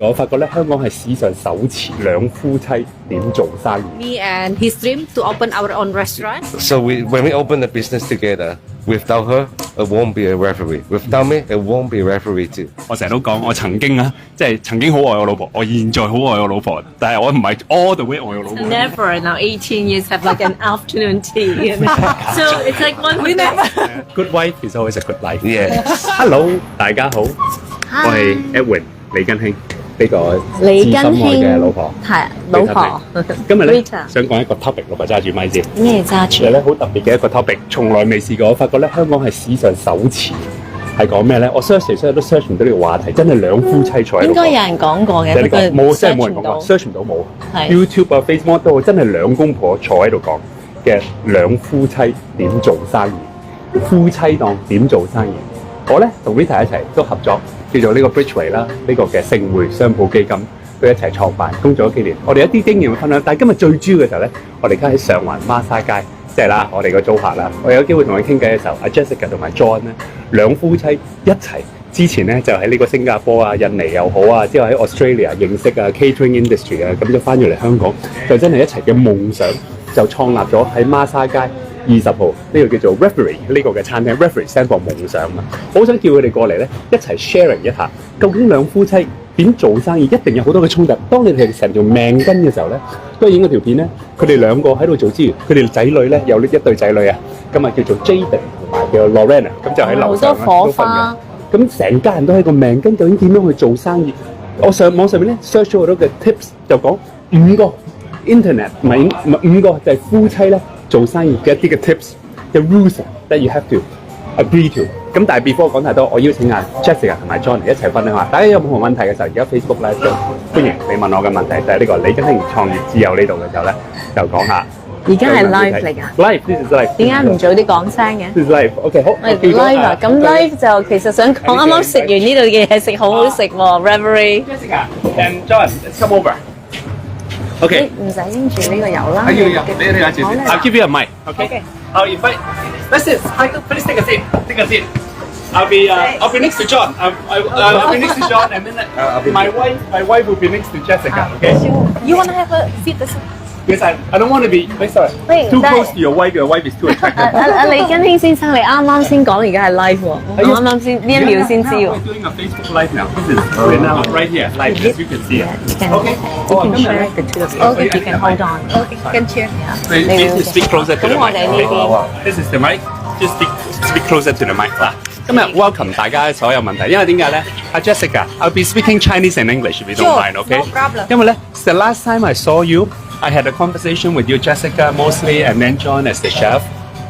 我發覺咧，香港係史上首次兩夫妻點做生意。 Me and his dream to open our own restaurant. So when we open the business together, without her, it won't be a referee. Without me, it won't be a referee too. 我成日都講，我曾經好愛我老婆，我現在好愛我老婆，但係我唔係 all the way 愛我老婆。Never now 18 years have like an afternoon tea. So it's like one we never. Good wife is always a good life. Yeah. Hello， 大家好，我係 Edwin 李根興。呢個李根興至心愛嘅老婆，係老婆。今日咧 Rita 想講一個 topic， 老婆揸住咪先。咩揸住？其實咧好特別嘅一個 topic， 從來未試過。我發覺咧香港係史上首次係講咩咧？我 search 嚟 search 都 search 唔到呢個話題，真係兩夫妻坐喺度。應該有人講過嘅，呢個冇，真係冇人講過過 ，search 唔到冇。係 YouTube 啊 Facebook 都好，真係兩公婆坐喺度講嘅兩夫妻點做生意，夫妻檔點做生意。我咧同 Rita 一齊都合作，叫做呢個 Bridgeway 啦，呢個嘅盛匯商鋪基金。佢一齊創辦，工作咗幾年，我哋一啲經驗分享。但係今日最主要嘅時候咧，我哋而家喺上環孖沙街，即係啦，我哋個租客啦。我有機會同佢傾偈嘅時候，阿 Jessica 同埋 John 咧，兩夫妻一齊。之前咧就喺呢個新加坡啊、印尼又好啊，之後喺 Australia 認識啊 catering industry 啊，咁就翻咗嚟香港，就真係一齊嘅夢想，就創立咗喺孖沙街20號呢個叫做 Reveri 呢個嘅餐廳。Reveri stand for 夢想啊！我好想叫佢哋過嚟咧，一齊 sharing 一下，究竟兩夫妻點做生意一定有好多嘅衝突。當你哋成條命根嘅時候咧，都係影嗰條片咧，佢哋兩個喺度做之餘，佢哋仔女咧有呢一對仔女啊，今日叫做 Jaden 同埋叫 Lorraine 啊，咁就喺樓上好多火花。咁成家人都係個命根，究竟點樣去做生意？我上網上面咧 search 咗好多嘅 tips， 就講5個 internet 唔係5個就係夫妻咧做生意嘅一啲嘅 tips 嘅 rules that you have to agree to。咁但係 before 講太多，我邀請阿 Jessica 同埋 John 一齊分享下。大家有冇問題嘅時候，而家 Facebook Live 都歡迎你問我嘅問題，就係呢個李根興創業自由呢度嘅時候咧，就講下。而家係 live 嚟㗎。Live，this is live。點解唔早啲講聲嘅 ？This is live。OK， 好。live 啊，咁 live 就其實想講啱啱食完呢度嘅嘢食好好食喎 ，Reveri。Jessica and John，let's come over。OK。唔使拎住呢個油啦。要，你攞住先。I'll give you a mic。OK。I'll invite. Let's sit. Please take a seat. Take a seat. I'll be next to John. I'll be next to John, and then my wife will be next to Jessica. Okay. You wanna have a seat? Because I don't want to be. Sorry. Too close to your wife. Your wife is too attractive. 阿李根興先生，你啱啱先講而家係 live 喎，我啱啱先呢一秒先知喎。We're doing a Facebook live now. This is we're now right here live. As you can see. Okay. You can share the two of you. Okay, you can hold on. Okay, can share. Please speak closer to the 咁我哋呢 mic. 邊 This is the mic. Just speak closer to the mic 啦。今日 welcome 大家所有問題，因為點解咧？阿 Jessica，I'll be speaking Chinese and English if you don't mind, okay? No problem. 因為咧 it's the last time I saw you, I had a conversation with you, Jessica, mostly, and then John as the chef。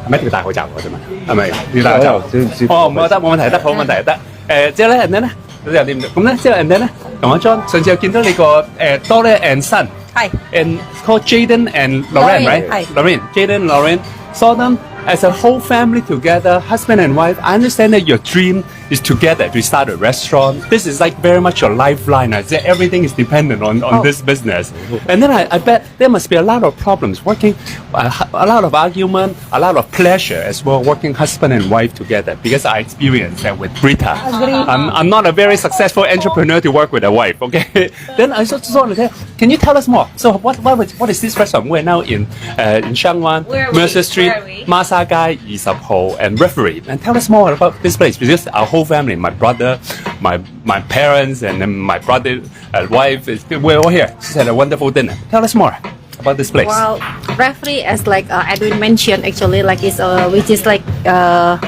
係咪一定要戴口罩㗎啫嘛？係咪要戴口罩？哦，唔得，冇問題，得，好問題，得。之後咧 ，and then 咧，有啲唔咁咧，之後 and then 咧，同阿 John 上次有見到你個daughter and son，係 ，and called Jaden and Lorraine, right? 係 Lorraine, Jaden and Lorraine saw them as a whole family together, husband and wife. I understand that your dream is together to start a restaurant. This is like very much your lifeline. I say everything is dependent on this business. And then I bet there must be a lot of problems working, a lot of argument, a lot of pleasure as well, working husband and wife together. Because I experienced that with Rita. I'm not a very successful entrepreneur to work with a wife. Okay. Then I just want to tell. Can you tell us more? So what is this restaurant? We're now in Shanghwan, Mercer Street, Masa Gai, 20號 and Reveri. And tell us more about this place because our whole family, my brother, my parents, and then my brother and wife, we're all here. Just had a wonderful dinner. Tell us more about this place. Well, Reveri, as like Edwin mentioned, actually, like is which is like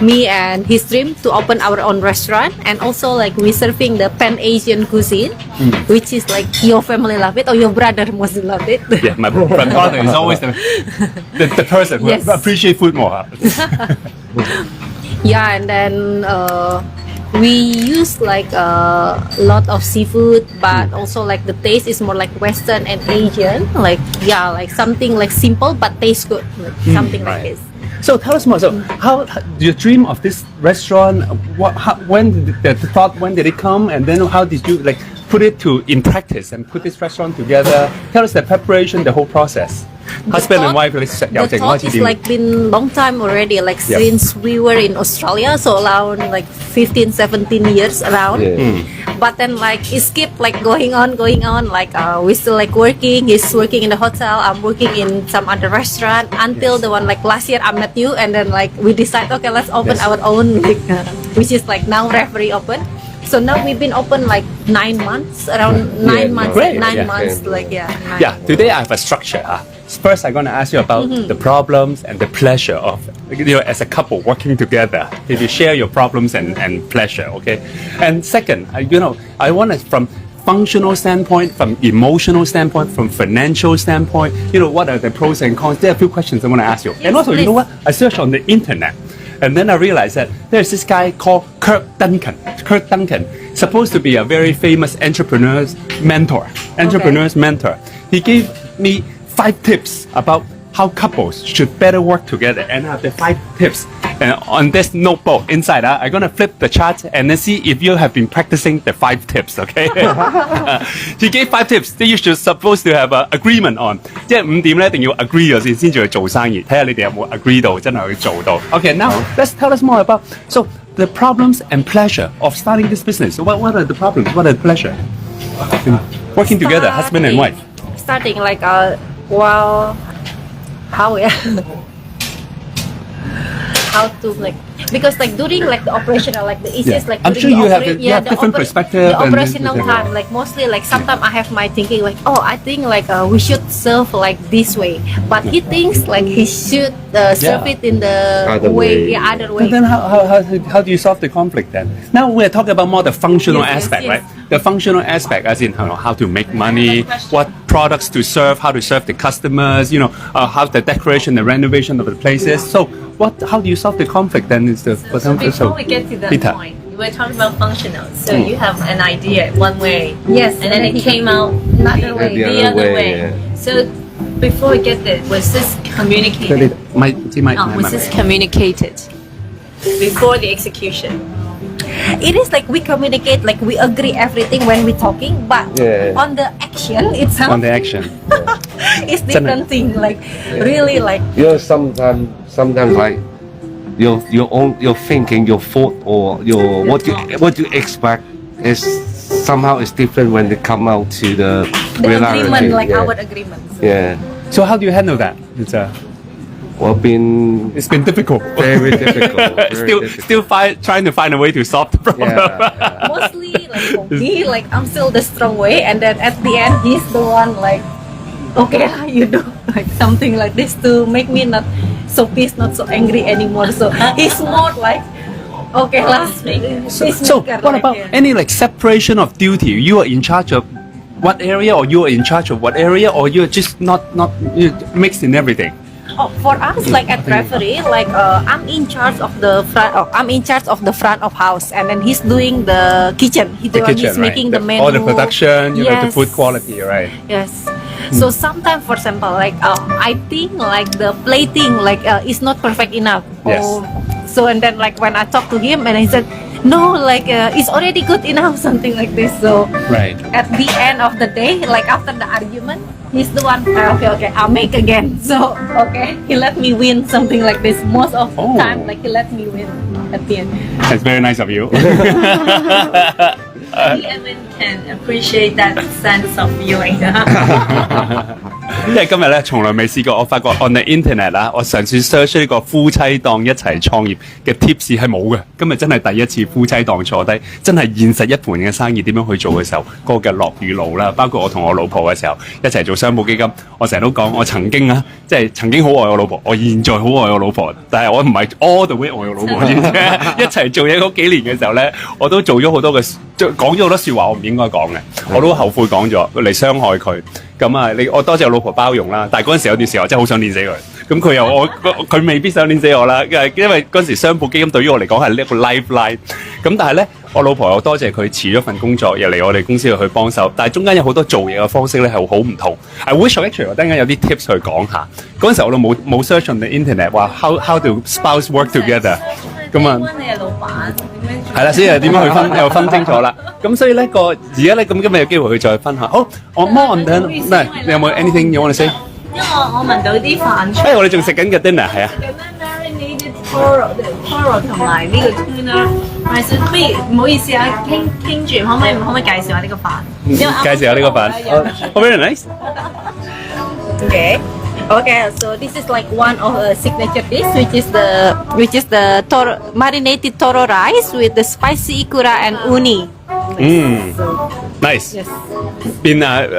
me and his dream to open our own restaurant, and also like we serving the Pan Asian cuisine, which is like your family love it or your brother mostly love it. Yeah, my brother is always the person who appreciate food more. Yeah, and then we use like a lot of seafood, but also like the taste is more like Western and Asian. Like like something like simple but tastes good, like something like this. So tell us more. So how your dream of this restaurant? When did it come? And then how did you like put it in practice and put this restaurant together? Tell us the preparation, the whole process. Husband and wife, the thought is like been long time already, like since we were in Australia, so around like 15, 17 years around. But then like it kept like going on. Like we still like working. He's working in the hotel. I'm working in some other restaurant until the one like last year I met you, and then like we decide, okay, let's open our own, like which is like now Reveri open. So now we've been open like 9 months, around 9 months, Great. 9 months, like yeah. Yeah, today I have a structure. First, I'm going to ask you about the problems and the pleasure of, as a couple working together. If you share your problems and pleasure, okay? And second, I want it from functional standpoint, from emotional standpoint, from financial standpoint. What are the pros and cons? There are a few questions I want to ask you. Yes, and also, please. you know what? I searched on the internet. And then I realized that there's this guy called Kirk Duncan. Kirk Duncan, supposed to be a very famous entrepreneur's mentor. He gave me 5 tips about how couples should better work together. And I have the 5 tips on this notebook inside. I'm going to flip the chart and then see if you have been practicing the 5 tips, okay? He gave 5 tips that you should supposed to have an agreement on. 即係5點咧，一定要 agree 咗先至去做生意。睇下你哋有冇 agree 到，真係去做到。Okay, now let's tell us more about the problems and pleasure of starting this business. So what are the problems? What are the pleasure? Working together, husband and wife. Starting like well, how to like, because like during like the operational, like the easiest, like I'm during sure the you have different perspective. The operational time, like mostly like sometimes I have my thinking like, I think like we should serve like this way, but he thinks like he should serve it in the Other way. way. Yeah, other way. And then how do you solve the conflict then? Now we're talking about more the functional aspect, yes. right? The functional aspect, as in how to make money, what products to serve, how to serve the customers, how the decoration, the renovation of the places. So how do you solve the conflict then? Is the So before we get to that Rita. point, we're talking about functional. So you have an idea one way, Yes, and then it came out Another way. the The other other way. way, So before we get there, was this communicated? Was this communicated before the execution? It is like we communicate, like we agree everything when we're talking, but on the action itself, on the action? it's different thing. Like really, like sometimes like your thinking, your thought, or what you expect is somehow is different when they come out to the reality. agreement, like our agreements. Yeah. So how do you handle that? Well, It's been difficult. very difficult. Still trying to find a way to solve the problem. Yeah. Mostly like for me, like I'm still the strong way, and then at the end he's the one like, okay, you do like something like this to make me not so pissed, not so angry anymore. So he's more like, okay, let's make So what about any like separation of duty? You are in charge of what area, or you are in charge of what area, or you're just not mixed in everything? For us, like at Reveri, like I'm in charge of the front. I'm in charge of the front of house, and then he's doing the kitchen. He's making the menu. All the production, the Yes. food quality, right? Yes. So sometimes, for example, like I think like the plating like is not perfect enough. Yes. So and then like when I talk to him and he said, no, like it's already good enough, something like this. So Right. at the end of the day, like after the argument, he's the one. Okay, I'll make again. So okay, he let me win, something like this. Most of the time, like he let me win at the end. That's very nice of you. Edwin can appreciate that sense of feeling. 因為今日咧從來未試過，我發覺 on the internet 啦，我嘗試 search 呢個夫妻檔一齊創業嘅 tips 係冇嘅。今日真係第一次夫妻檔坐低，真係現實一盤嘅生意點樣去做嘅時候，嗰個嘅樂與怒啦，包括我同我老婆嘅時候一齊做商鋪基金，我成日都講，我曾經曾經好愛我老婆，我現在好愛我老婆，但係我唔係 all the way 愛我老婆先啫。一齊做嘢嗰幾年嘅時候咧，我都做咗好多嘅，講咗好多説話我唔應該講嘅，我都後悔講咗嚟傷害佢。咁啊，我多謝我老婆包容啦，但係嗰陣時有段時候我真係好想練死佢。咁佢未必想練死我啦，因為嗰陣時商鋪基金對於我嚟講係一個 lifeline。咁但係咧，我老婆又多謝佢辭咗份工作，又嚟我哋公司度去幫手。但係中間有好多做嘢嘅方式咧係好唔同。I wish actually 我等間有啲 tips 去講下。嗰陣時我都冇 search on the internet 話 how do spouse work together。咁啊，你係老闆，點樣？係啦，所以點樣去分又分清楚啦。咁所以咧而家咧咁今日有機會去再分享。好，我 more on the 你有冇 anything you want to say？因為我聞到啲飯菜。我哋仲食緊嘅 dinner 係啊。咁樣 marinated coral 同埋呢個 tuna 係，所以唔好意思啊，傾住，可唔可以介紹下呢個飯？介紹下呢個飯。Oh, very nice. Okay. Okay, so this is like one of the signature dish, which is the marinated toro rice with the spicy ikura and uni. Nice. Yes.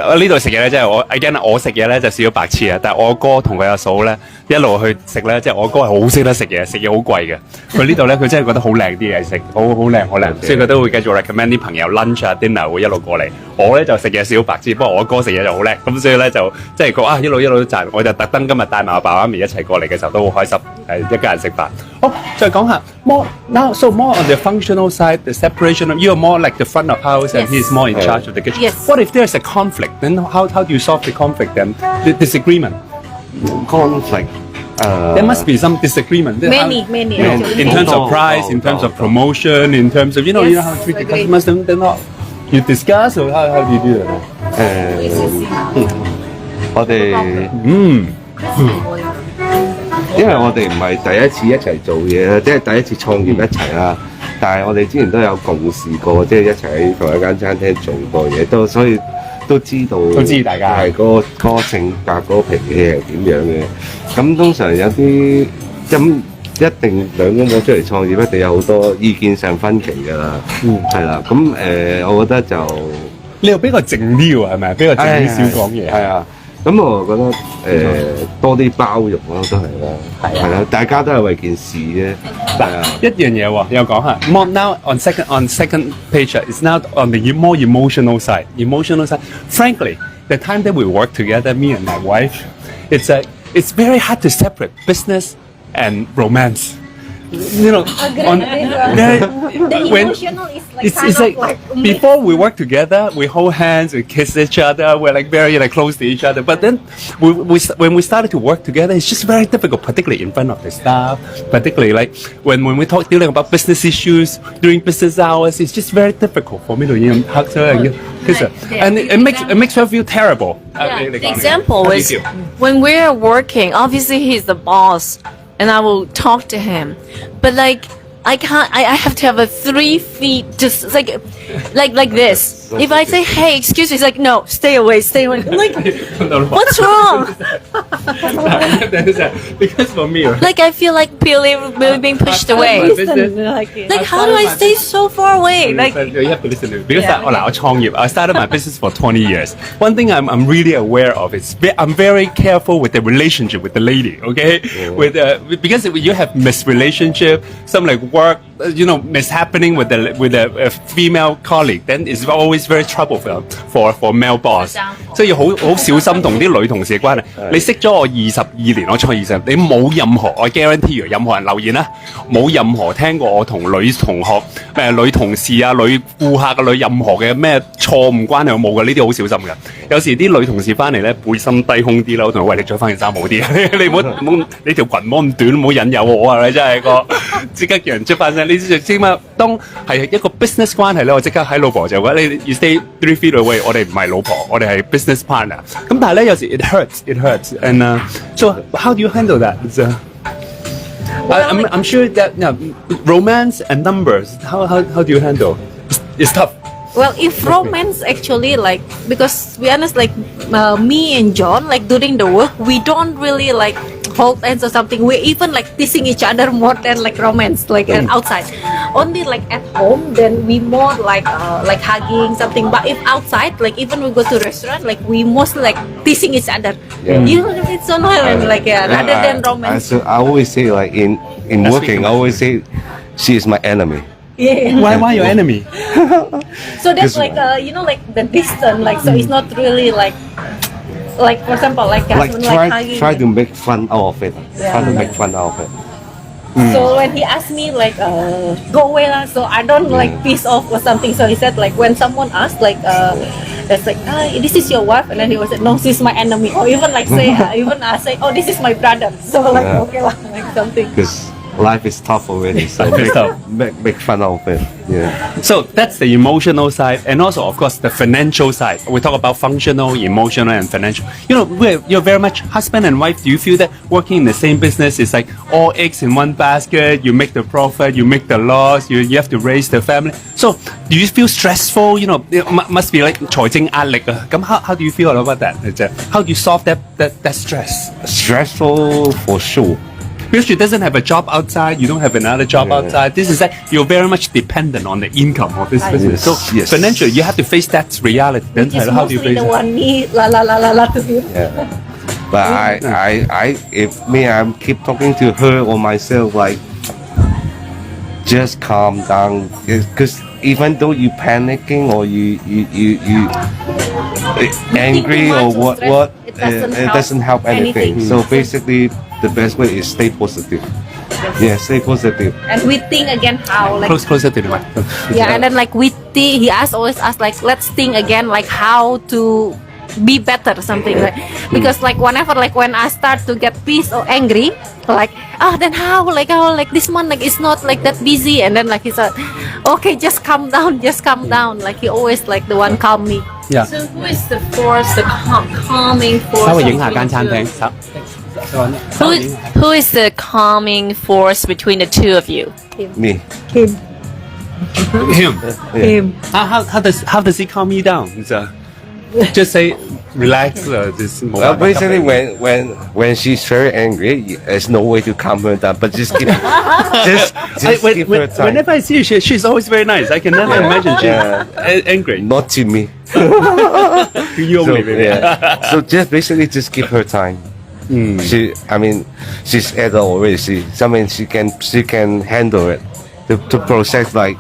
我呢度食嘢咧，即係我食嘢咧就少咗白痴啊！但係我哥同佢阿嫂咧一路去食咧，即係我哥係好識得食嘢，食嘢好貴嘅。佢呢度咧佢真係覺得好靚啲嘢食，好靚，所以佢都會繼續 recommend 啲朋友 lunch 啊 dinner 會一路過嚟。我咧就食嘢少白痴，不過我哥食嘢就好叻，咁所以咧就即係講一路都賺。我就特登今日帶埋阿爸媽咪一齊過嚟嘅時候都好開心，一家人食飯。好，再講下 more on the functional side, the separation. You are more like the front of house, and he is more in charge of the kitchen. Yes. What if there's a conflict? Then how do you solve the conflict? Then the disagreement. Conflict. There must be some disagreement. Many. In terms of price, in terms of promotion, in terms of you know how to treat the customers. Then not you discuss or how do you do it? 我哋因為我哋唔係第一次一齊做嘢啦，即係第一次創業一齊啦。但係我哋之前都有共事過，即係一齊喺同一間餐廳做過嘢，所以都知大家係嗰個性格、嗰個脾氣係點樣嘅。咁通常有啲一定兩公婆出嚟創業，一定有好多意見上分歧㗎啦。係啦。咁我覺得就你又比較靜啲喎，係咪？比較靜啲少講嘢。係啊。咁我覺得多啲包容咯，都係啦，係啦，大家都係為件事啫。嗱，一樣嘢喎，又講下。More now on second page, it's now on the more emotional side. Frankly, the time that we work together, me and my wife, it's very hard to separate business and romance. You know, the emotional is like it's like before we work together, we hold hands, we kiss each other, we're like very close to each other. But then when we started to work together, it's just very difficult, particularly in front of the staff, particularly like when we talk dealing about business issues during business hours. It's just very difficult for me to hug her and kiss her, and it makes her feel terrible. The example is when we're working. Obviously, he's the boss. And I will talk to him, but like I can't. I have to have a 3 feet, just like this. If I say, "Hey, excuse me," he's like, "No, stay away." I'm like, what's wrong? Because for me, like I feel like really being pushed away. Like how do I stay so far away? Like you have to listen to me. Because I創業, I started my business for 20 years. One thing I'm really aware of is I'm very careful with the relationship with the lady. Okay, because you have misrelationship, some like work, mishappening with a female colleague, then it's always very trouble for male boss. 所以要好小心同啲女同事嘅關係。你識咗我22年，我創20年，你冇任何我 guarantee 任何人留言啦，冇任何聽過我同女同學、女同事啊、女顧客嘅任何嘅咩錯誤關係我冇嘅，呢啲好小心嘅。有時啲女同事翻嚟咧，背心低胸啲啦，我同佢喂，你着翻件衫好啲，你唔好你條裙唔好咁短，唔好引誘我啊！你真係個即刻叫人着翻身。你知嘛？當係一個 business 關係咧，我即刻喺老婆就話你 you stay 3 feet away， 我哋唔係老婆，我哋係 business partner。咁但係咧有時 it hurts，and so how do you handle that? I'm sure that romance and numbers. How do you handle? It's tough. Well, if romance actually because to be honest, me and John, during the work, we don't really hold hands or something. We even teasing each other more than romance, outside. Only at home, then we more hugging something. But if outside, even we go to restaurant, we mostly teasing each other. It's so annoying, rather than romance. I always say in working, I always say she is my enemy. Yeah. Why your enemy? So that's the distance, so it's not really for example, try to make fun out of it. Try to make fun out of it. So when he asked me go away lah, so I don't piss off or something. So he said when someone asks that's this is your wife, and then he was like, no, she's my enemy. Or even say I say, oh, this is my brother. So okay lah, something. Because life is tough already, so Life is tough. make fun of it. Yeah. So that's the emotional side, and also, of course, the financial side. We talk about functional, emotional, and financial. You know, you're very much husband and wife. Do you feel that working in the same business is like all eggs in one basket? You make the profit, you make the loss, you have to raise the family. So do you feel stressful? You know, it must be like 財政壓力啊。咁how do you feel about that? How do you solve that stress? Stressful for sure. Because she doesn't have a job outside, you don't have another job outside. This is like you're very much dependent on the income of this business. So financially, you have to face that reality. Then how do you face the it? one me la to him. Yeah. But I'm keep talking to her or myself like, just calm down. Because even though you panicking or you angry or what, it doesn't help anything. So basically, the best way is stay positive. Yeah, stay positive. And we think again how like Closer to the mic. yeah, and then like he always asks like let's think again like how to be better or something like because like whenever like when I start to get pissed or angry like then how like this month like it's not like that busy and then like he said okay just calm down like he always like the one calm me. Yeah. So who is the force, the calming force? 稍微影下間餐廳。Who is the calming force between the two of you? Me. Him. Him. How does he calm you down? Just say relax. Just Well, basically, when she's very angry, there's no way to calm her down. But just give give her time. Whenever I see her, she's always very nice. I can never imagine she's angry. Not to me. You only, maybe. Yeah. So just give her time. She's adult already. She can handle it. To process like.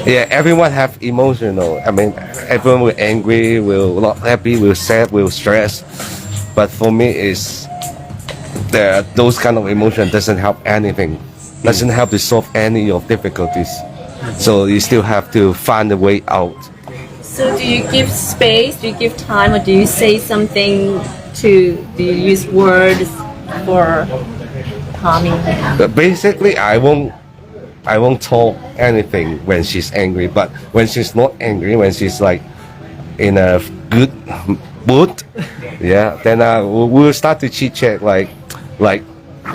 Yeah, everyone have emotional. Everyone will angry, will not happy, will sad, will stress. But for me, is those kind of emotion doesn't help anything. Doesn't help to solve any of difficulties. So you still have to find a way out. So do you give space? Do you give time, or do you say something do you use words for calming? But basically, I won't talk anything when she's angry. But when she's not angry, when she's like in a good mood, then we'll start to chit chat like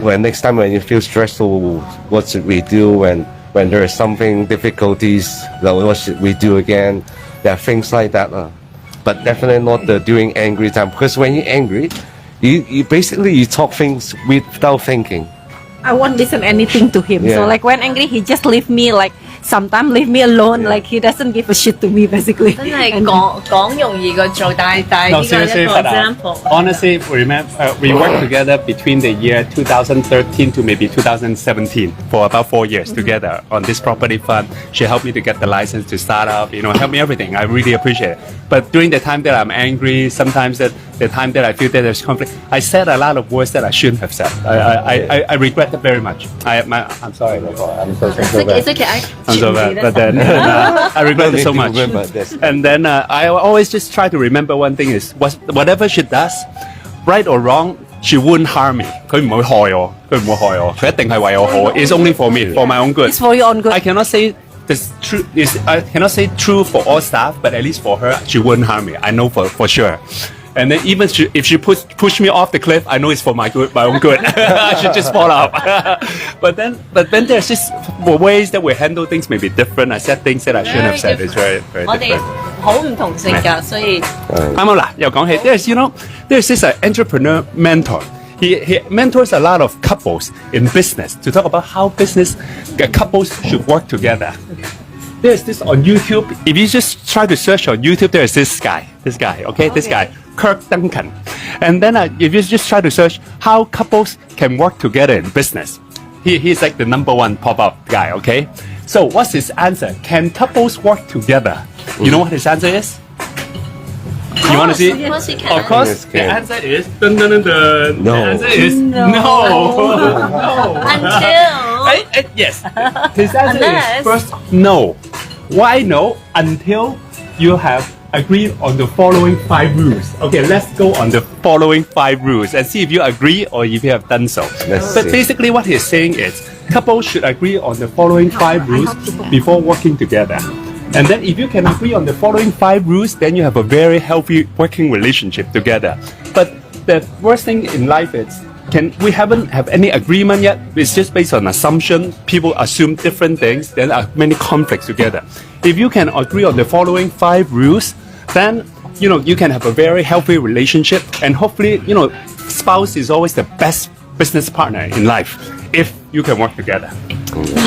when next time when you feel stressful, what should we do when there is something difficulties? What should we do again? Yeah, things like that. But definitely not during angry time, because when you're angry, you basically talk things without thinking. I won't listen anything to him. Yeah. So like when angry, he just leave me like sometimes leave me alone. Yeah. Like he doesn't give a shit to me basically. 真係講容易過做，但係 No, 呢個係 seriously, 一個 but, example。 honestly, we worked together between the year 2013 to maybe 2017 for about 4 years together on this property fund. She helped me to get the license to start up, help me everything. I really appreciate it. But during the time that I'm angry, sometimes the time that I feel that there's conflict, I said a lot of words that I shouldn't have said. I regret it very much. I'm sorry. I'm so sorry. It's okay. I'm so bad, but then I regret it so much. And then I always just try to remember one thing is whatever she does, right or wrong, she wouldn't harm me. 佢唔會害我，佢一定係為我好。It's only for me, for my own good. It's for your own good. I cannot say this true. I cannot say true for all staff, but at least for her, she wouldn't harm me. I know for sure. And then even if she push me off the cliff, I know it's for my own good. I should just fall off. but then there's just ways that we handle things may be different. I said things that I shouldn't have said. It's very, very 我哋 different. 好唔同性格，所以啱啦，又講起there's this entrepreneur mentor. He mentors a lot of couples in business to talk about how business couples should work together. There's this on YouTube. If you just try to search on YouTube, there's this guy, this guy, Kirk Duncan. And then if you just try to search how couples can work together in business, he's like the #1 pop-up guy, okay? So what's his answer? Can couples work together? You know what his answer is? You want to see? Of course he can. Of course, Yes, the can. answer is dun, dun, dun, dun. No. The answer is no. Until Yes. His answer Unless- is first no. Why no? Until you have agree on the following 5 rules. Okay, let's go on the following 5 rules and see if you agree or if you have done so. But basically what he's saying is couples should agree on the following 5 rules before working together. And then if you can agree on the following 5 rules, then you have a very healthy working relationship together. But the worst thing in life is we haven't have any agreement yet. It's just based on assumption. People assume different things. There are many conflicts together. If you can agree on the following 5 rules, then you can have a very healthy relationship. And hopefully, spouse is always the best business partner in life if you can work together.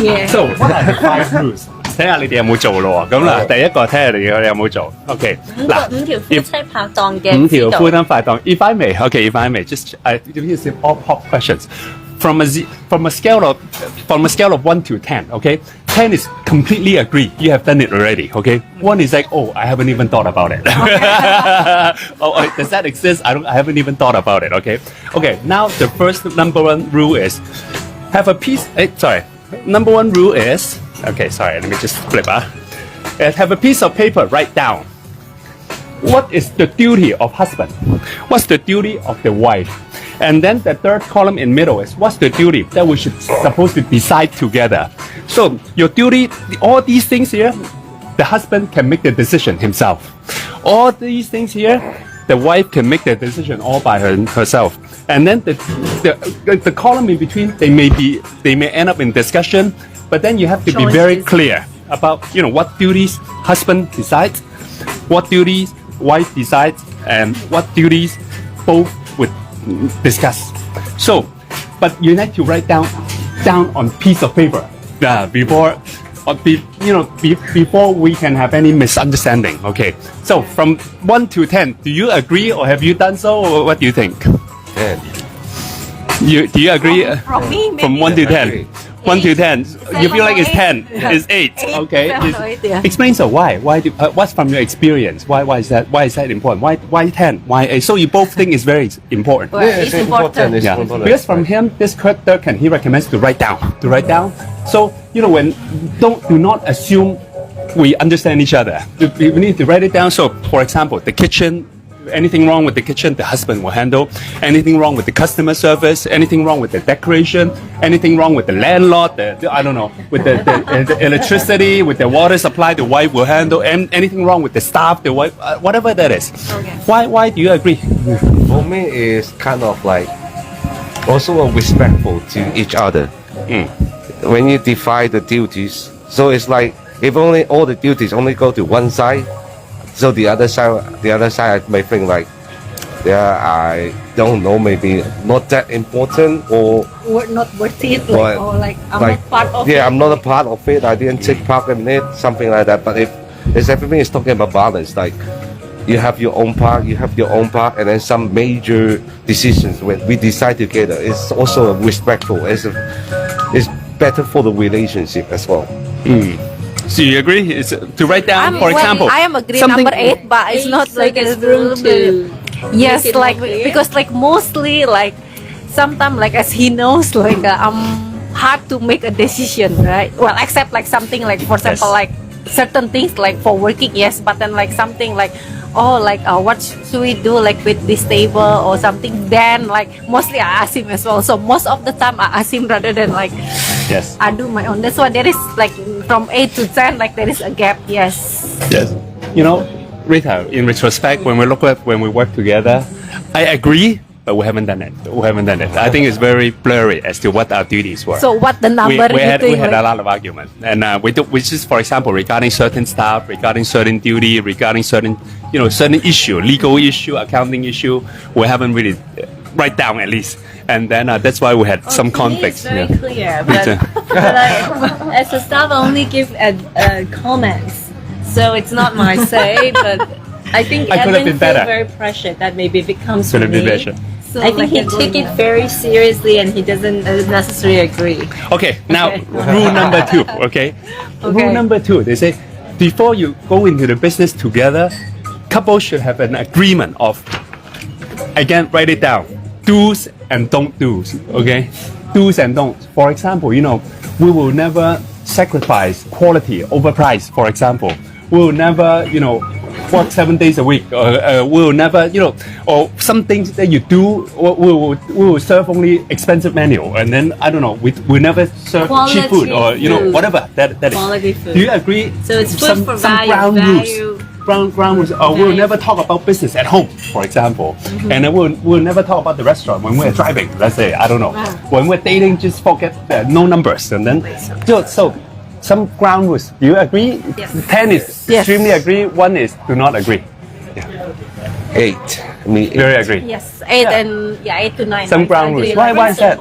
Yeah. So what are the 5 rules? 睇下你哋有冇做咯喎，咁嗱，第一個睇下你哋有冇做 ，OK， 嗱，五條夫妻拍檔嘅5條夫妻拍檔 ，if I may, just use all pop questions from a scale of 1 to 10, okay, 10 is completely agree, you have done it already, okay, 1 is like, oh, I haven't even thought about it, oh, does that exist? I haven't even thought about it, okay, now the first number 1 rule is have a piece. Number 1 rule is. Okay, sorry, let me just flip. Have a piece of paper, write down. What is the duty of husband? What's the duty of the wife? And then the third column in middle is what's the duty that we should supposed to decide together. So your duty, all these things here, the husband can make the decision himself. All these things here, the wife can make the decision all by herself. And then the column in between, they may end up in discussion. But then you have to be very clear about, what duties husband decides, what duties wife decides, and what duties both would discuss. So, but you need to write down on piece of paper before we can have any misunderstanding. Okay. So from 1 to 10, do you agree or have you done so? Or what do you think? 10. Do you agree? From me, maybe. From 1 to 10. 1 to 10. You feel like it's 10. It's 8. Okay. Explain so why? What's from your experience? Why is that? Why is that important? Why 10? Why 8? So you both think it's very important. Well, it's important. It's Yeah. important. Because from him, this Kirk Duncan, he recommends to write down. So when do not assume we understand each other. We need to write it down. So for example, the kitchen. Anything wrong with the kitchen, the husband will handle. Anything wrong with the customer service, anything wrong with the decoration, anything wrong with the landlord, with the electricity, with the water supply, the wife will handle. And anything wrong with the staff, the wife, whatever that is. Okay. Why do you agree? For me, it's kind of like also respectful to each other. When you divide the duties, so it's like if only all the duties only go to one side. So the other side I may think like, I don't know, maybe not that important or not worth it, But, or I'm not part of it. Yeah, I'm not a part of it. I didn't take part in it, something like that. But if everything is talking about balance, like you have your own part, and then some major decisions when we decide together, it's also respectful. It's better for the relationship as well. So you agree? It's to write down, for example. I am agree something- number 8, but it's not like it's it's room to yes, make it like more clear. because mostly sometimes as he knows I'm hard to make a decision, right? Well, except something for example certain things for working, yes, but then something what should we do with this table or something, then mostly I ask him as well. So most of the time I ask him rather than Yes. I do my own. That's why there is from 8 to 10 there is a gap. Yes. Yes. Rita, in retrospect, when we work together, I agree, but we haven't done it. I think it's very blurry as to what our duties were. So what the number we you had think? a lot of argument, and which is, for example, regarding certain stuff, regarding certain duty, regarding certain issue, legal issue, accounting issue, we haven't really write down at least. And then that's why we had some conflicts. To me it's very clear, but as a staff, I only give comments, so it's not my say. But I think I could have been Edwin feels better. very pressured that maybe it becomes Could for have been me. better. So I think he took it very seriously, and he doesn't necessarily agree. Okay, now Okay. rule number 2. Okay, rule number 2. They say before you go into the business together, couples should have an agreement of. Again, write it down. Do's and don't do's. Okay, do's and don'ts. For example, we will never sacrifice quality over price. For example, we will never work 7 days a week, or we'll never, or some things that you do, we will serve only expensive menu, and then I don't know, we never serve cheap food, or whatever that is. Quality food. Do you agree? So it's food for some value, ground value. rules. Ground rules. We'll never talk about business at home, for example, and then we'll never talk about the restaurant when we're driving. Let's say, I don't know, when we're dating, just forget no numbers, and then so some ground rules. Do you agree? Yes. 10 is extremely agree. 1 is do not agree. 8. Me 8. Very agree. Yes, 8 to 9. Some ground rules. Why is that?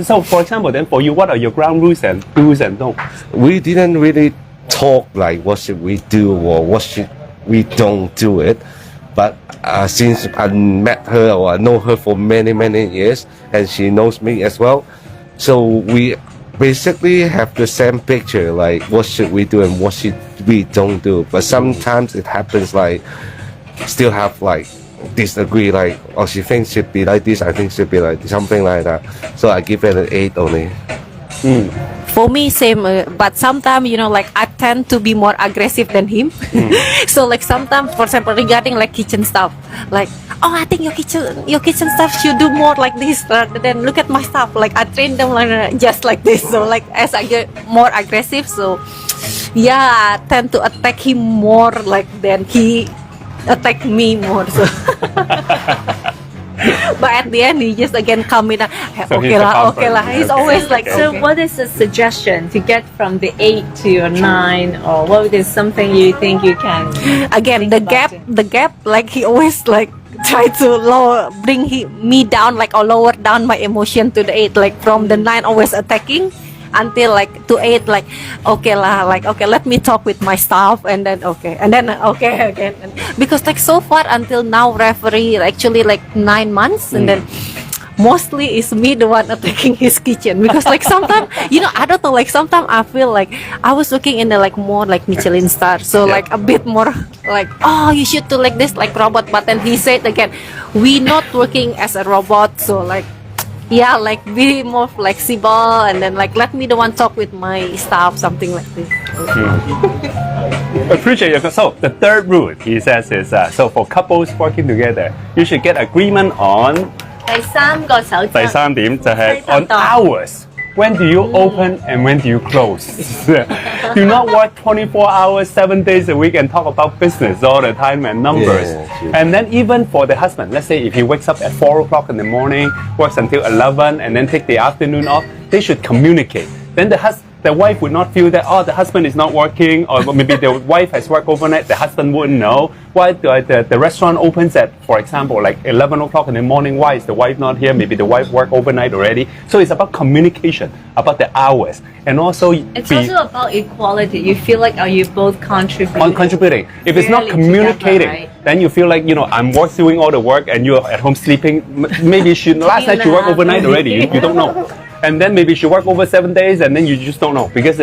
So, for example, then for you, what are your ground rules and do's and don'ts? We didn't really talk like what should we do or what should we don't do it. But since I met her or I know her for many years, and she knows me as well, so we basically have the same picture, like what should we do and what should we don't do. But sometimes it happens like still have like disagree, like she thinks should be like this, I think should be like something like that. So I give it an 8 only. For me, same. But sometimes, like I tend to be more aggressive than him. So like sometimes, for example, regarding like kitchen stuff, like, oh, I think your kitchen stuff should do more like this rather than look at my stuff. Like I train them like just like this. So like as I get more aggressive, so yeah, I tend to attack him more like than he attack me more. So. But at the end, he just again calm me down. So Okay lah. He's always like. So what is the suggestion to get from the 8 to a 9, or what is something you think you can? Again, the gap, like he always like try to bring me down, like or lower down my emotion to the 8, like from the 9 always attacking until like to 8, like okay lah, like okay, let me talk with my staff, and then okay again, because like so far until now, Reveri actually like 9 months, and then mostly it's me the one attacking his kitchen, because like sometimes I don't know, like sometimes I feel like I was looking in the like more like Michelin star, so like a bit more like, oh, you should do like this like robot, but then he said again, we not working as a robot, so like yeah, like be more flexible, and then like let me the one talk with my staff, something like this. Appreciate your. So the third rule he says is so for couples working together, you should get agreement on 第三個守則。第3點就係 on hours. When do you open and when do you close? Do not work 24 hours, 7 days a week and talk about business all the time and numbers. Yeah, and then even for the husband, let's say if he wakes up at 4 o'clock in the morning, works until 11 and then take the afternoon off, they should communicate. Then the wife would not feel that, oh, the husband is not working, or maybe the wife has worked overnight, the husband wouldn't know. Why the restaurant opens at, for example, like 11 o'clock in the morning, why is the wife not here? Maybe the wife worked overnight already. So it's about communication, about the hours. And also... It's also about equality. You feel like, are you both contributing? Contributing. If it's not communicating, together, right? then you feel like, I'm doing all the work and you're at home sleeping. Maybe last night you worked overnight already, you don't know. And then maybe she worked over 7 days and then you just don't know. Because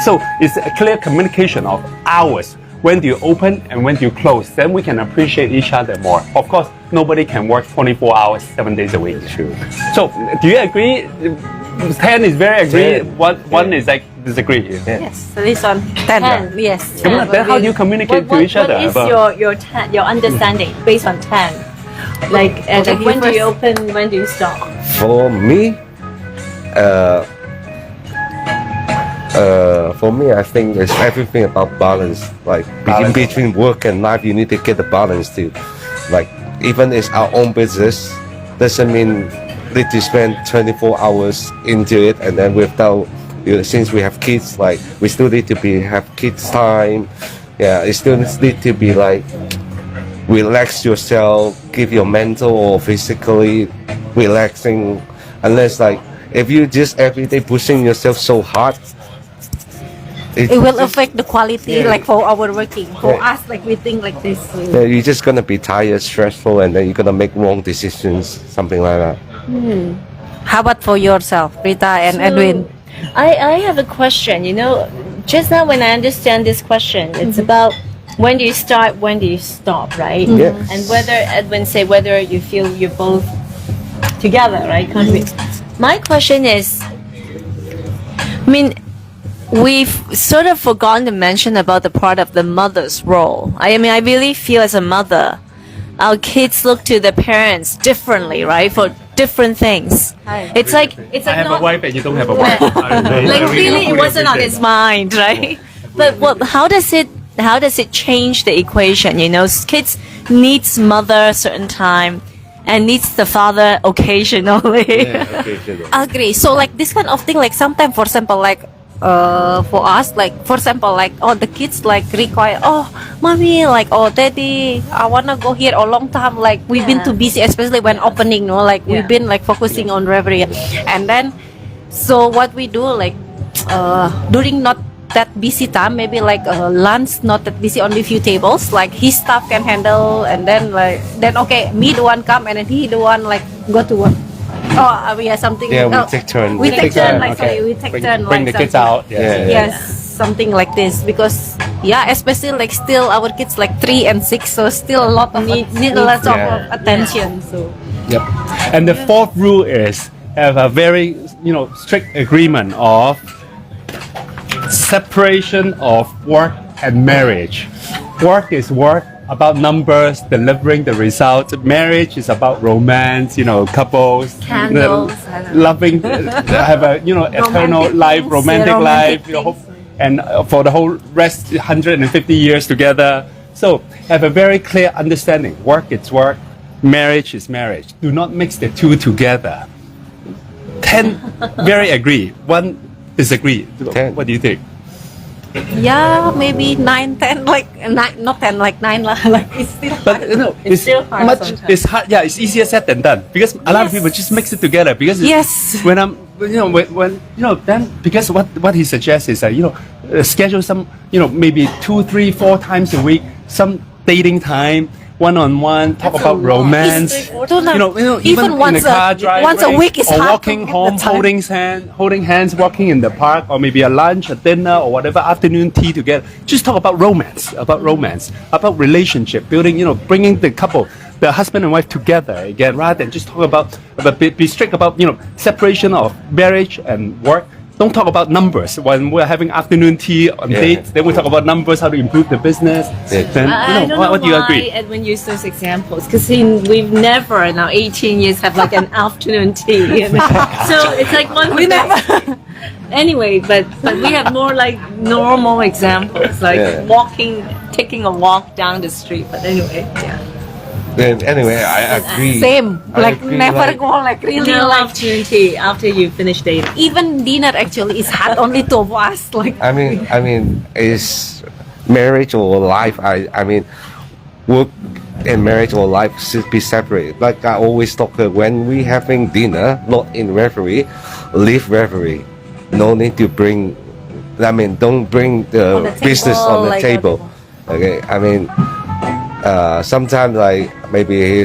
so it's a clear communication of hours. When do you open and when do you close? Then we can appreciate each other more. Of course, nobody can work 24 hours, 7 days a week. True. So do you agree? 10 is very agree. 10. One is like disagree. Yeah. Yes, so this one 10. Yes. Then how do you communicate to each other? What is about- your understanding based on 10? Like when do you open, when do you stop? For me, I think it's everything about balance. Like between work and life, you need to get the balance too. Like even it's our own business, doesn't mean need to spend 24 hours into it, and then without, since we have kids, like we still need to have kids time. Yeah, it still need to be like relax yourself, give your mental or physically relaxing. Unless like if you just every day pushing yourself so hard, It will affect the quality, like for our working. For us, like we think like this. Yeah, you're just gonna be tired, stressful, and then you're gonna make wrong decisions, something like that. How about for yourself, Rita and Edwin? I have a question. Just now when I understand this question, it's about when do you start, when do you stop, right? Yes. And whether Edwin say whether you feel you're both together, right? My question is, we've sort of forgotten to mention about the part of the mother's role. I mean, I really feel as a mother, our kids look to their parents differently, right? For different things. It's like I have a wife and you don't have a wife. like really, it wasn't on his mind, right? But how does it change the equation? You know, kids needs mother a certain time and needs the father occasionally. Agree. So like this kind of thing, like sometimes, for example, like for us, like for example, like the kids like require, mommy, like daddy, I wanna go here a long time. Like we've been too busy, especially when opening. No, like we've been like focusing on Reveri, and then so what we do, like during not that busy time, maybe like lunch not that busy, only few tables, like his staff can handle, and then okay, me the one come and then he the one like go to work. We have something. Yeah, we take turn. We take turn, like okay. sorry, we take turn. Bring like the kids something. out. Yes, something like this, because especially like still our kids like 3 and 6, so still a lot of need lots of attention. So Yep. And the fourth rule is have a very strict agreement of separation of work and marriage. Work is work, about numbers, delivering the results. Marriage is about romance, couples, Candles, loving, have a eternal life, things, romantic life, things. and for the whole rest 150 years together. So have a very clear understanding. Work is work, marriage is marriage. Do not mix the two together. 10 very agree, 1 disagree. 10. What do you think? maybe 9, 10, like 9, not 10, like 9, like it's still hard. But it's still hard much. sometimes. It's hard. Yeah, it's easier said than done because a lot of people just mix it together. Because when I'm, when then because what he suggests is that schedule some maybe 2, 3, 4 times a week, some dating time. One-on-one, talk about romance. Even Even in once the car drive, once a week is or hard walking to get home, the time. holding hands, walking in the park, or maybe a lunch, a dinner, or whatever, afternoon tea together. Just talk about romance, about relationship, building, bringing the couple, the husband and wife together again, rather than just talk about be strict about separation of marriage and work. Don't talk about numbers when we're having afternoon tea on dates. Then we talk about numbers, how to improve the business. Then, I don't know what do you agree? Edwin used those examples because we've never now 18 years have like an afternoon tea. So it's like one we never. Anyway, but we have more like normal examples, like taking a walk down the street. But anyway, Then anyway, I agree. Same, I like agree, never go like really no like afternoon tea after you finish dating. even dinner actually is hard only 2 of us. Like I mean, is marriage or life? I mean, work and marriage or life should be separated. Like I always talk when we having dinner, not in Reveri, leave Reveri. No need to bring. Don't bring the business on the like table. Okay, sometimes like maybe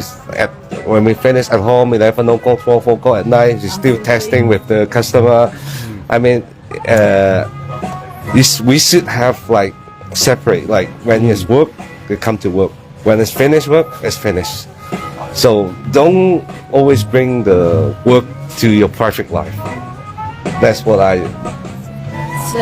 when we finish at home 11 o'clock, 12 o'clock at night, he's still testing with the customer. We should have like separate, like when it's work, they come to work. When it's finished work, it's finished. So don't always bring the work to your private life. That's what I. So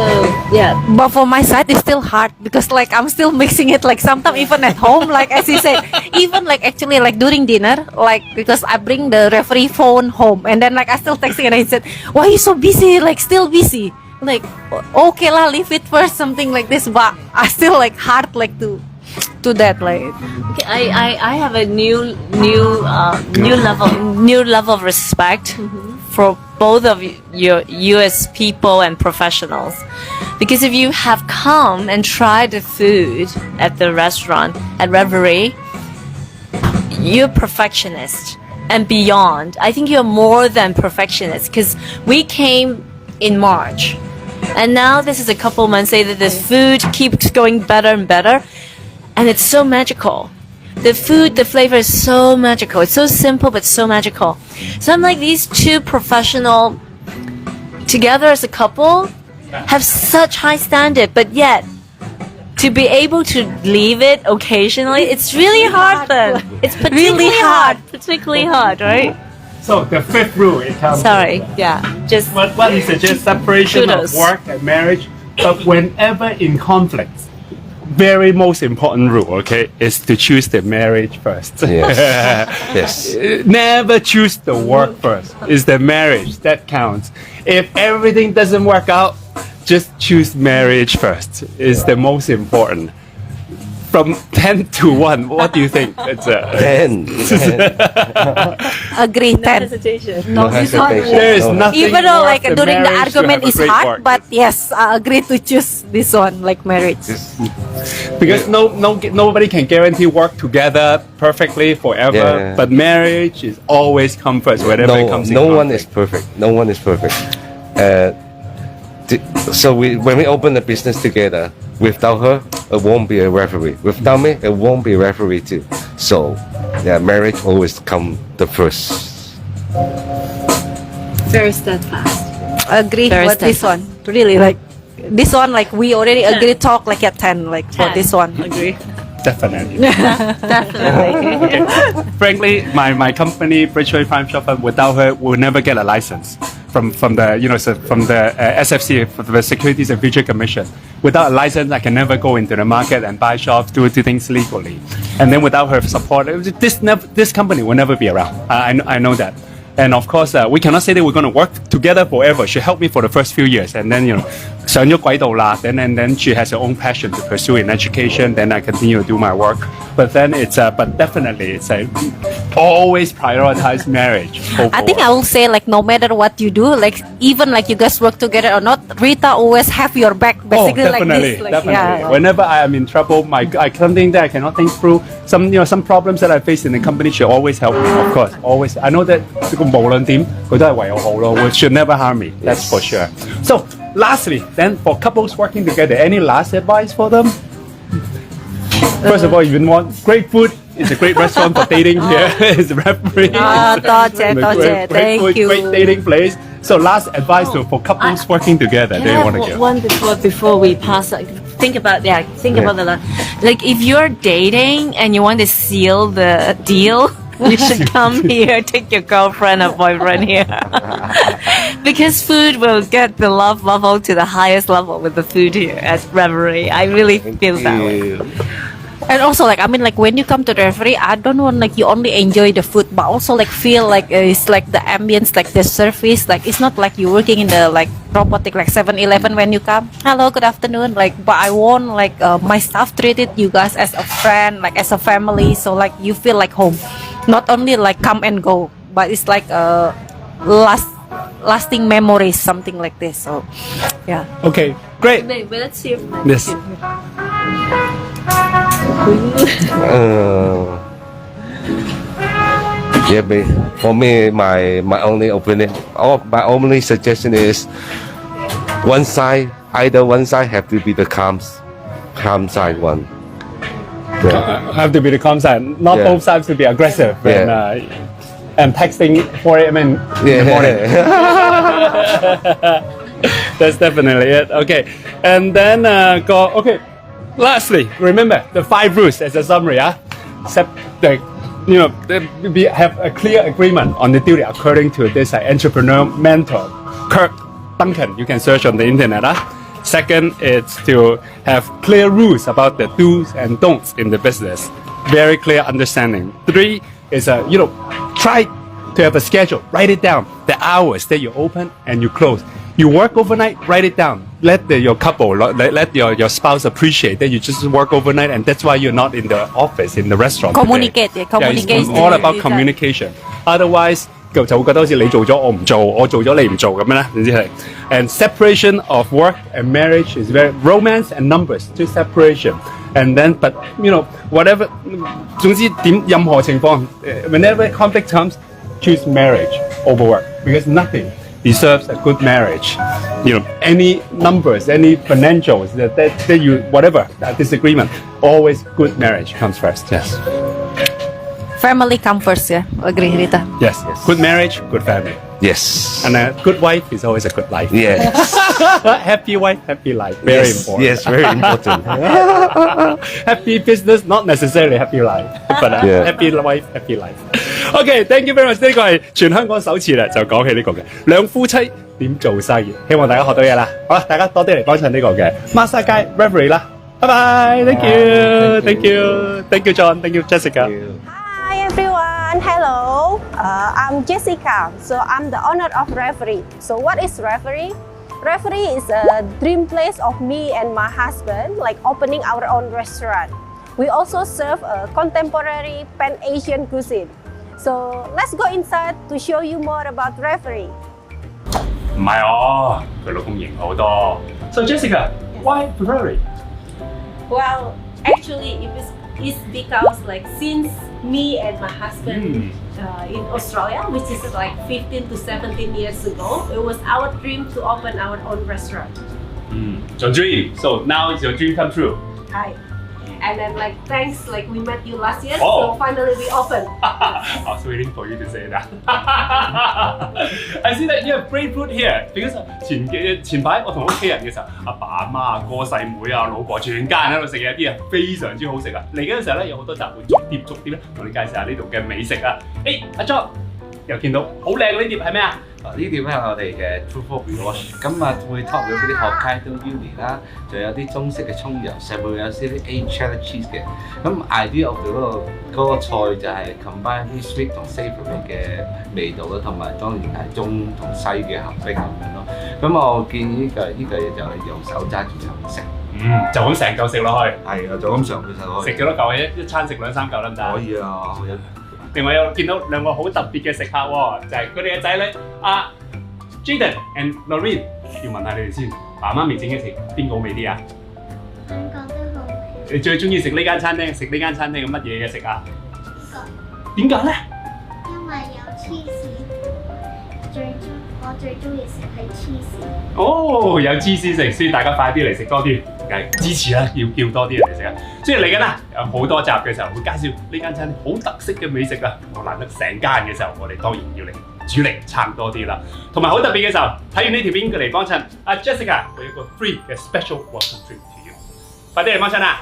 but for my side it's still hard because like I'm still mixing it, like sometimes even at home, like as you said, even like actually like during dinner, like because I bring the Reveri phone home and then like I still texting and I said, why are you so busy, like still busy, like okay lah, leave it first, something like this, but I still like hard like to that, like okay, I have a new level of respect for both of you as people and professionals, because if you have come and tried the food at the restaurant at Reveri, you're perfectionist and beyond. I think you're more than perfectionist because we came in March and now this is a couple months later, the food keeps going better and better and it's so magical. The food, the flavor is so magical. It's so simple but so magical. So I'm like, these two professional together as a couple have such high standard, but yet to be able to leave it occasionally, it's really hard then. It's particularly hard, right? So the 5th rule in terms Sorry, just what he suggests, separation kudos. of work and marriage. But whenever in conflict, very most important rule, okay, is to choose the marriage first. Yes. Never choose the work first. It's the marriage that counts. If everything doesn't work out, just choose marriage first. It's the most important. From 10 to 1, what do you think? It's 10. Agree. 10. hesitation. No hesitation. There is nothing Even though more like than during the marriage to argument have a is great hard, work. but yes, I agree to choose this one, like marriage. Because nobody can guarantee work together perfectly forever. Yeah. But marriage is always come first whenever it comes in no conflict. one is perfect. No one is perfect. So when we open the business together, without her, it won't be a referee. Without me, it won't be a referee too. So, yeah, marriage always come the first. Very steadfast. Agree Very with this one. Really, like this one, like we already agree talk like at 10, like for 10. this one. Agree. Definitely. Definitely. Okay. Frankly, my company, Bridgeway Prime Shopper, without her, will never get a license from the SFC, from the Securities and Futures Commission. Without a license, I can never go into the market and buy shops, do things legally. And then without her support, this company will never be around. I know that. And of course, we cannot say that we're going to work together forever. She helped me for the first few years, and then上咗軌道啦. Then she has her own passion to pursue in education. Then I continue to do my work. But then but definitely it's always prioritize marriage. I think I will say like no matter what you do, like even like you guys work together or not, Rita always have your back. Basically, definitely, like this. Like, definitely. yeah. Whenever I am in trouble, something that I cannot think through, some problems that I face in the company, she always help me. Of course, always. I know that 無論點，佢都係為我好咯. Should never harm me. That's for sure. So, lastly, then for couples working together, any last advice for them? First of all, you want great food. It's a great restaurant for dating here. It's a Reveri.多謝, thank you. Great dating place. So, last advice for couples working together. Do you want to give? One before we pass. Think about the like if you're dating and you want to seal the deal. You should come here, take your girlfriend or boyfriend here. Because food will get the love level to the highest level with the food here at Reveri. I really feel that way. And also like I mean like when you come to the Reveri, I don't want like you only enjoy the food, but also like feel like it's like the ambience, like the service, like it's not like you're working in the like robotic like 7-Eleven when you come. Hello, good afternoon. Like, but I want like my staff treated you guys as a friend, like as a family, so like you feel like home. Not only like come and go, but it's like lasting memories, something like this. So, yeah. Okay, great. Wait, let's see. This. For me, my only opinion, my only suggestion is either one side have to be the calm side one. Have to be the calm side. Not both sides to be aggressive and texting 4 a.m. in the morning. That's definitely it. Okay, and then okay. Lastly, remember the 5 rules as a summary. Have a clear agreement on the duty according to this entrepreneur mentor, Kirk Duncan. You can search on the internet. Second, it's to have clear rules about the do's and don'ts in the business. Very clear understanding. 3 is try to have a schedule. Write it down. The hours that you open and you close. You work overnight, write it down. Let your couple, let your spouse appreciate that you just work overnight, and that's why you're not in the office, in the restaurant. Communicate, today. communication. It's all about communication. Otherwise, 就會覺得好似你做咗我唔做，我做咗你唔做咁樣啦，總之係。And separation of work and marriage is very romance and numbers to separation. And then, but whatever， 總之任何情況，whenever conflict comes, choose marriage over work because nothing deserves a good marriage. Any numbers, any financials that you whatever disagreement, always good marriage comes first. Yes. Family come first, yeah. Agree, Rita. Yes. Good marriage, good family. Yes. And a good wife is always a good life. Yes. Happy wife, happy life. Very important. Yes, very important. Happy business, not necessarily happy life, but happy wife, happy life. Okay, thank you very much. 呢個係全香港首次咧，就講起呢個嘅兩夫妻點做生意，希望大家學到嘢啦。好啦，大家多啲嚟幫襯呢個嘅 Master Guide Reveri 啦。拜拜 ，thank you，thank you，thank you John，thank you Jessica。Hi everyone, hello. I'm Jessica. So I'm the owner of Reveri. So what is Reveri? Reveri is a dream place of me and my husband, like opening our own restaurant. We also serve a contemporary Pan-Asian cuisine. So let's go inside to show you more about Reveri. 唔係哦，佢老公型好多。So Jessica, why Reveri? Well, actually, it's because like since me and my husband in Australia, which is like 15 to 17 years ago, it was our dream to open our own restaurant. Your dream. So now is your dream come true. Hi. And then like thanks, like we met you last year, Oh. so finally we opened. I was waiting for you to say that. I see that you have great food here. Because 前排我同屋企人嘅時候，阿爸阿媽啊、哥細妹啊、老婆全家人喺度食嘢，啲嘢非常之好食啊！嚟緊嘅時候咧，有好多集會逐碟咧，同你介紹下呢度嘅美食啊！阿 John 又見到好靚呢碟係咩啊？呢碟咧係我哋嘅 Truffle Brioche，咁啊會 top 咗嗰啲 Hokkaido uni 啦，仲有啲中式嘅葱油，上面有啲 aged cheddar cheese 嘅。咁 idea of 嗰個菜就係 combine 啲 sweet 同 savoury 嘅味道啦，同埋當然係中同西嘅合璧咁樣咯。咁我建議呢個嘢就係用手揸住就咁食。就咁成嚿食落去。係啊，就咁上去食落去。食幾多嚿啊？一餐食2-3嚿得唔得？可以啊，可以。另外有見到兩個好特別嘅食客喎，就係佢哋嘅仔女阿 Jaden and Lorraine， 要問下你哋先，爸媽咪整嘅食邊個好味啲啊？兩個都好味。你最中意食呢間餐廳？食呢間餐廳嘅乜嘢嘢食啊？點解咧？因為有 cheese， 我最中意食係 cheese。哦，有芝士食，所以大家快啲嚟食多啲，支持啦，要叫多啲人嚟食啊！所以嚟緊啊，有好多集嘅時候會介紹呢間餐廳好特色嘅美食啊！我難得成間嘅時候，我哋當然要嚟煮嚟撐多啲啦。同埋好特別嘅時候，睇完呢條片佢嚟幫襯，阿 Jessica 佢有個 free 嘅 special welcome drink to you，快啲嚟幫襯啊！